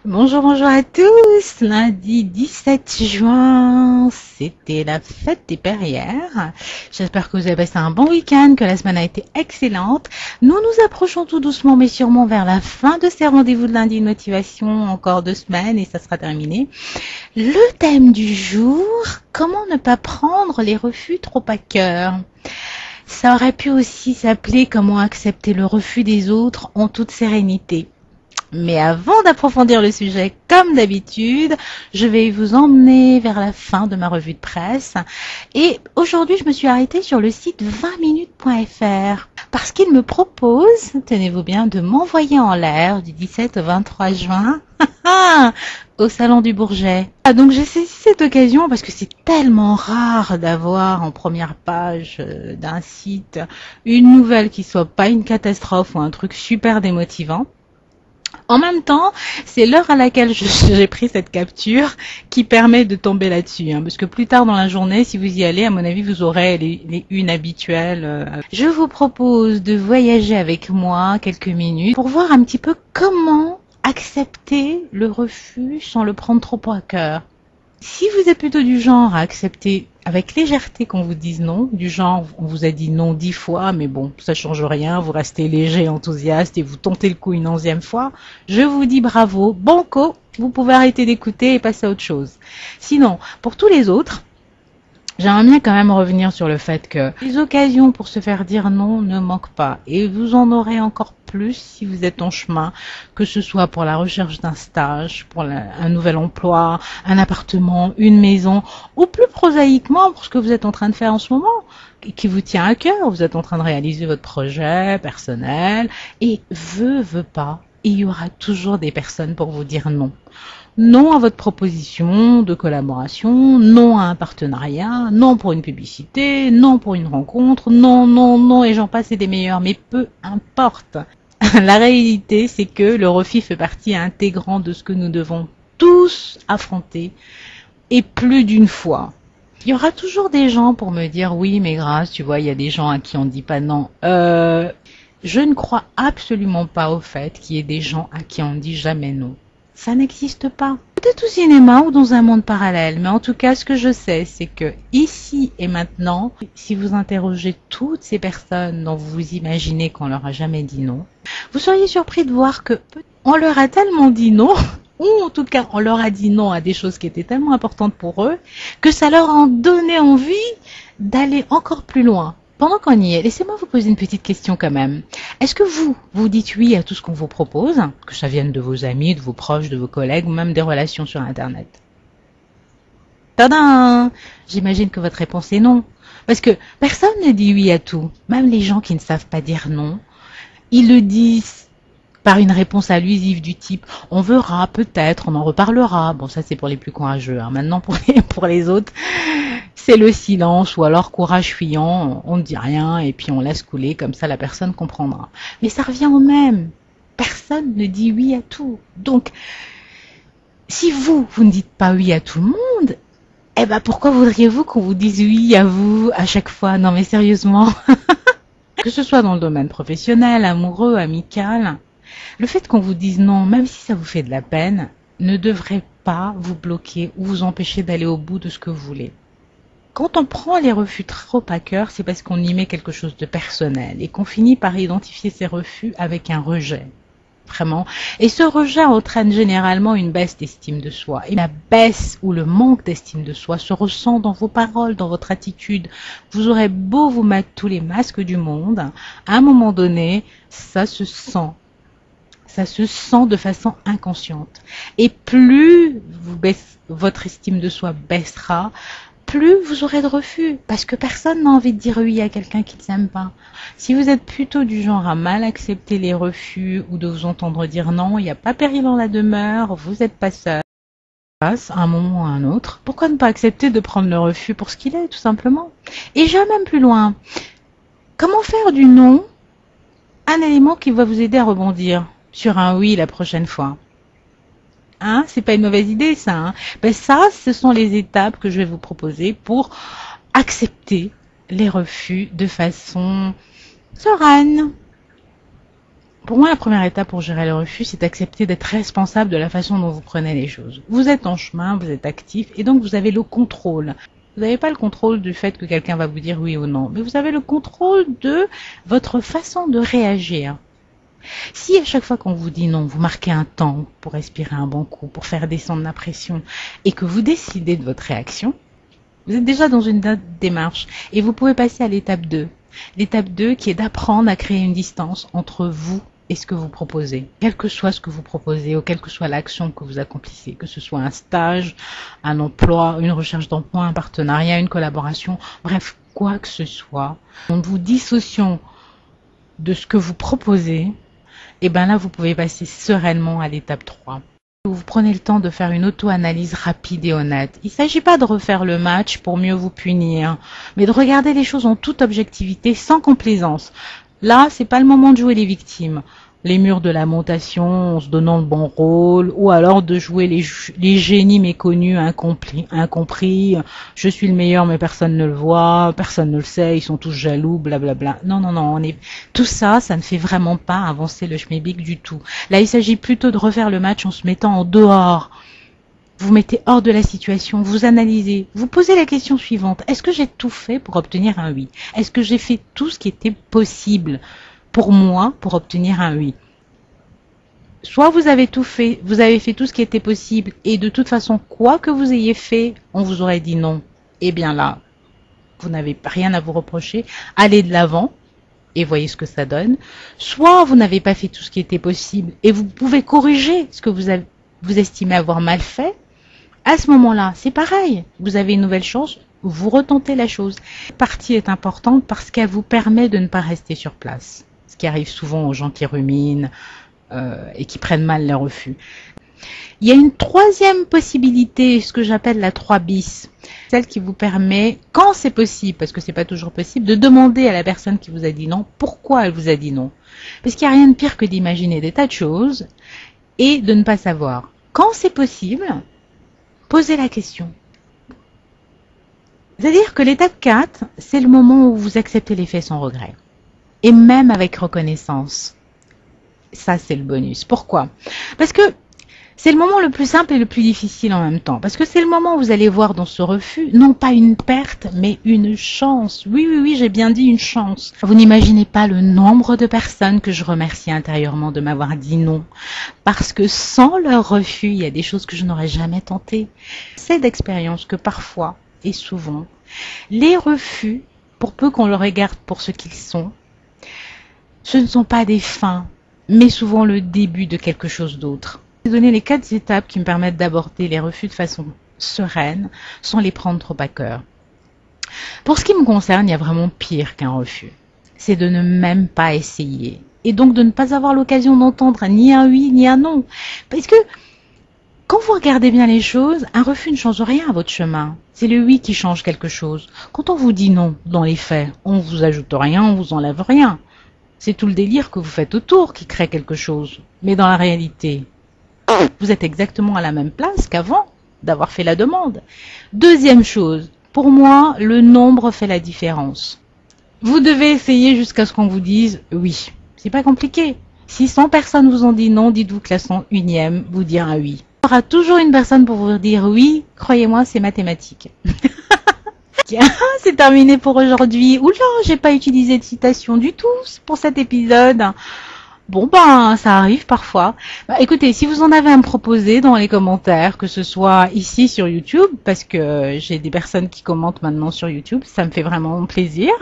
Bonjour, bonjour à tous. Lundi 17 juin, c'était la fête des Perrières. J'espère que vous avez passé un bon week-end, que la semaine a été excellente. Nous nous approchons tout doucement mais sûrement vers la fin de ces rendez-vous de lundi de motivation. Encore 2 semaines et ça sera terminé. Le thème du jour, comment ne pas prendre les refus trop à cœur. Ça aurait pu aussi s'appeler comment accepter le refus des autres en toute sérénité. Mais avant d'approfondir le sujet, comme d'habitude, je vais vous emmener vers la fin de ma revue de presse. Et aujourd'hui, je me suis arrêtée sur le site 20minutes.fr parce qu'il me propose, tenez-vous bien, de m'envoyer en l'air du 17 au 23 juin au Salon du Bourget. Donc j'ai saisi cette occasion parce que c'est tellement rare d'avoir en première page d'un site une nouvelle qui soit pas une catastrophe ou un truc super démotivant. En même temps, c'est l'heure à laquelle j'ai pris cette capture qui permet de tomber là-dessus. Parce que plus tard dans la journée, si vous y allez, à mon avis, vous aurez les unes habituelles. Je vous propose de voyager avec moi quelques minutes pour voir un petit peu comment accepter le refus sans le prendre trop à cœur. Si vous êtes plutôt du genre à accepter avec légèreté qu'on vous dise non, du genre on vous a dit non 10 fois, mais bon, ça change rien, vous restez léger, enthousiaste et vous tentez le coup une 11e fois, je vous dis bravo, banco, vous pouvez arrêter d'écouter et passer à autre chose. Sinon, pour tous les autres, j'aimerais bien quand même revenir sur le fait que les occasions pour se faire dire non ne manquent pas et vous en aurez encore plus si vous êtes en chemin, que ce soit pour la recherche d'un stage, pour un nouvel emploi, un appartement, une maison ou plus prosaïquement pour ce que vous êtes en train de faire en ce moment qui vous tient à cœur, vous êtes en train de réaliser votre projet personnel et veut pas, il y aura toujours des personnes pour vous dire non. Non à votre proposition de collaboration, non à un partenariat, non pour une publicité, non pour une rencontre, non, et j'en passe et des meilleurs, mais peu importe. La réalité, c'est que le refus fait partie intégrante de ce que nous devons tous affronter, et plus d'une fois. Il y aura toujours des gens pour me dire, oui, mais grâce, tu vois, il y a des gens à qui on ne dit pas non. Je ne crois absolument pas au fait qu'il y ait des gens à qui on ne dit jamais non. Ça n'existe pas. Peut-être au cinéma ou dans un monde parallèle, mais en tout cas, ce que je sais, c'est que ici et maintenant, si vous interrogez toutes ces personnes dont vous vous imaginez qu'on leur a jamais dit non, vous seriez surpris de voir que on leur a tellement dit non, ou en tout cas, on leur a dit non à des choses qui étaient tellement importantes pour eux, que ça leur a donné envie d'aller encore plus loin. Pendant qu'on y est, laissez-moi vous poser une petite question quand même. Est-ce que vous dites oui à tout ce qu'on vous propose, que ça vienne de vos amis, de vos proches, de vos collègues ou même des relations sur Internet? Tadam! J'imagine que votre réponse est non. Parce que personne ne dit oui à tout. Même les gens qui ne savent pas dire non, ils le disent par une réponse allusive du type « on verra, peut-être, on en reparlera ». Bon, ça c'est pour les plus courageux. Maintenant, pour les autres, c'est le silence ou alors courage fuyant, on ne dit rien et puis on laisse couler, comme ça la personne comprendra. Mais ça revient au même. Personne ne dit oui à tout. Donc, si vous ne dites pas oui à tout le monde, eh ben pourquoi voudriez-vous qu'on vous dise oui à vous à chaque fois? Non mais sérieusement. Que ce soit dans le domaine professionnel, amoureux, amical, le fait qu'on vous dise non, même si ça vous fait de la peine, ne devrait pas vous bloquer ou vous empêcher d'aller au bout de ce que vous voulez. Quand on prend les refus trop à cœur, c'est parce qu'on y met quelque chose de personnel et qu'on finit par identifier ces refus avec un rejet. Vraiment. Et ce rejet entraîne généralement une baisse d'estime de soi. Et la baisse ou le manque d'estime de soi se ressent dans vos paroles, dans votre attitude. Vous aurez beau vous mettre tous les masques du monde, à un moment donné, ça se sent. Ça se sent de façon inconsciente. Et plus votre estime de soi baissera, plus vous aurez de refus, parce que personne n'a envie de dire oui à quelqu'un qui ne s'aime pas. Si vous êtes plutôt du genre à mal accepter les refus ou de vous entendre dire non, il n'y a pas péril en la demeure, vous n'êtes pas seul. À un moment ou à un autre, pourquoi ne pas accepter de prendre le refus pour ce qu'il est, tout simplement? Et j'irai même plus loin. Comment faire du non un élément qui va vous aider à rebondir sur un oui la prochaine fois? C'est pas une mauvaise idée, ça. Ben ça, ce sont les étapes que je vais vous proposer pour accepter les refus de façon sereine. Pour moi, la première étape pour gérer le refus, c'est d'accepter d'être responsable de la façon dont vous prenez les choses. Vous êtes en chemin, vous êtes actif, et donc vous avez le contrôle. Vous n'avez pas le contrôle du fait que quelqu'un va vous dire oui ou non, mais vous avez le contrôle de votre façon de réagir. Si à chaque fois qu'on vous dit non, vous marquez un temps pour respirer un bon coup, pour faire descendre la pression, et que vous décidez de votre réaction, vous êtes déjà dans une démarche, et vous pouvez passer à l'étape 2. L'étape 2 qui est d'apprendre à créer une distance entre vous et ce que vous proposez. Quel que soit ce que vous proposez ou quelle que soit l'action que vous accomplissez, que ce soit un stage, un emploi, une recherche d'emploi, un partenariat, une collaboration, bref, quoi que ce soit, en vous dissociant de ce que vous proposez, et bien là, vous pouvez passer sereinement à l'étape 3. Vous prenez le temps de faire une auto-analyse rapide et honnête. Il ne s'agit pas de refaire le match pour mieux vous punir, mais de regarder les choses en toute objectivité, sans complaisance. Là, c'est pas le moment de jouer les victimes, les murs de lamentation en se donnant le bon rôle, ou alors de jouer les génies méconnus, incompris, je suis le meilleur mais personne ne le voit, personne ne le sait, ils sont tous jaloux, blablabla. Non, non, non, tout ça, ça ne fait vraiment pas avancer le schmilblick du tout. Là, il s'agit plutôt de refaire le match en se mettant en dehors. Vous mettez hors de la situation, vous analysez, vous posez la question suivante. Est-ce que j'ai tout fait pour obtenir un oui? Est-ce que j'ai fait tout ce qui était possible pour moi pour obtenir un oui? Soit vous avez tout fait, vous avez fait tout ce qui était possible et de toute façon, quoi que vous ayez fait, on vous aurait dit non. Eh bien là, vous n'avez rien à vous reprocher. Allez de l'avant et voyez ce que ça donne. Soit vous n'avez pas fait tout ce qui était possible et vous pouvez corriger ce que vous estimez avoir mal fait. À ce moment-là, c'est pareil. Vous avez une nouvelle chance, vous retentez la chose. Cette partie est importante parce qu'elle vous permet de ne pas rester sur place. Ce qui arrive souvent aux gens qui ruminent et qui prennent mal les refus. Il y a une troisième possibilité, ce que j'appelle la 3 bis. Celle qui vous permet, quand c'est possible, parce que c'est pas toujours possible, de demander à la personne qui vous a dit non, pourquoi elle vous a dit non. Parce qu'il n'y a rien de pire que d'imaginer des tas de choses et de ne pas savoir. Quand c'est possible, posez la question. C'est-à-dire que l'étape 4, c'est le moment où vous acceptez les faits sans regret. Et même avec reconnaissance. Ça, c'est le bonus. Pourquoi? Parce que c'est le moment le plus simple et le plus difficile en même temps. Parce que c'est le moment où vous allez voir dans ce refus, non pas une perte, mais une chance. Oui, oui, oui, j'ai bien dit une chance. Vous n'imaginez pas le nombre de personnes que je remercie intérieurement de m'avoir dit non. Parce que sans leur refus, il y a des choses que je n'aurais jamais tentées. C'est d'expérience que parfois, et souvent, les refus, pour peu qu'on le regarde pour ce qu'ils sont, ce ne sont pas des fins, mais souvent le début de quelque chose d'autre. Je vais donner les 4 étapes qui me permettent d'aborder les refus de façon sereine, sans les prendre trop à cœur. Pour ce qui me concerne, il y a vraiment pire qu'un refus. C'est de ne même pas essayer. Et donc de ne pas avoir l'occasion d'entendre ni un oui ni un non. Parce que quand vous regardez bien les choses, un refus ne change rien à votre chemin. C'est le oui qui change quelque chose. Quand on vous dit non, dans les faits, on vous ajoute rien, on vous enlève rien. C'est tout le délire que vous faites autour qui crée quelque chose. Mais dans la réalité, vous êtes exactement à la même place qu'avant d'avoir fait la demande. Deuxième chose, pour moi, le nombre fait la différence. Vous devez essayer jusqu'à ce qu'on vous dise oui. C'est pas compliqué. Si 100 personnes vous ont dit non, dites-vous que la 101e vous dira oui. Il y aura toujours une personne pour vous dire oui. Croyez-moi, c'est mathématique. C'est terminé pour aujourd'hui. Oula, j'ai pas utilisé de citation du tout pour cet épisode. Bon ben, ça arrive parfois. Bah, écoutez, si vous en avez à me proposer dans les commentaires, que ce soit ici sur YouTube, parce que j'ai des personnes qui commentent maintenant sur YouTube, ça me fait vraiment plaisir.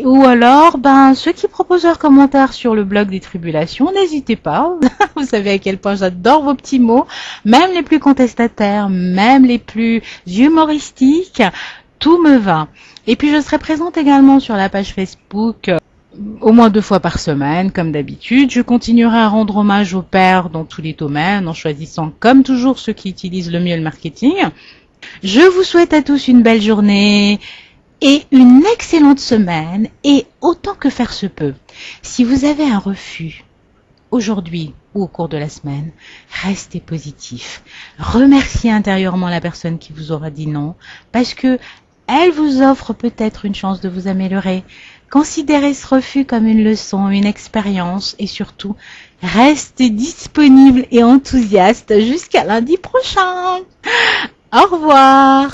Ou alors, ben, ceux qui proposent leurs commentaires sur le blog des Tribulations, n'hésitez pas. Vous savez à quel point j'adore vos petits mots, même les plus contestataires, même les plus humoristiques. Tout me va. Et puis je serai présente également sur la page Facebook au moins 2 fois par semaine, comme d'habitude. Je continuerai à rendre hommage aux pairs dans tous les domaines, en choisissant comme toujours ceux qui utilisent le mieux le marketing. Je vous souhaite à tous une belle journée et une excellente semaine, et autant que faire se peut. Si vous avez un refus aujourd'hui ou au cours de la semaine, restez positif. Remerciez intérieurement la personne qui vous aura dit non, parce que elle vous offre peut-être une chance de vous améliorer. Considérez ce refus comme une leçon, une expérience et surtout, restez disponible et enthousiaste jusqu'à lundi prochain. Au revoir.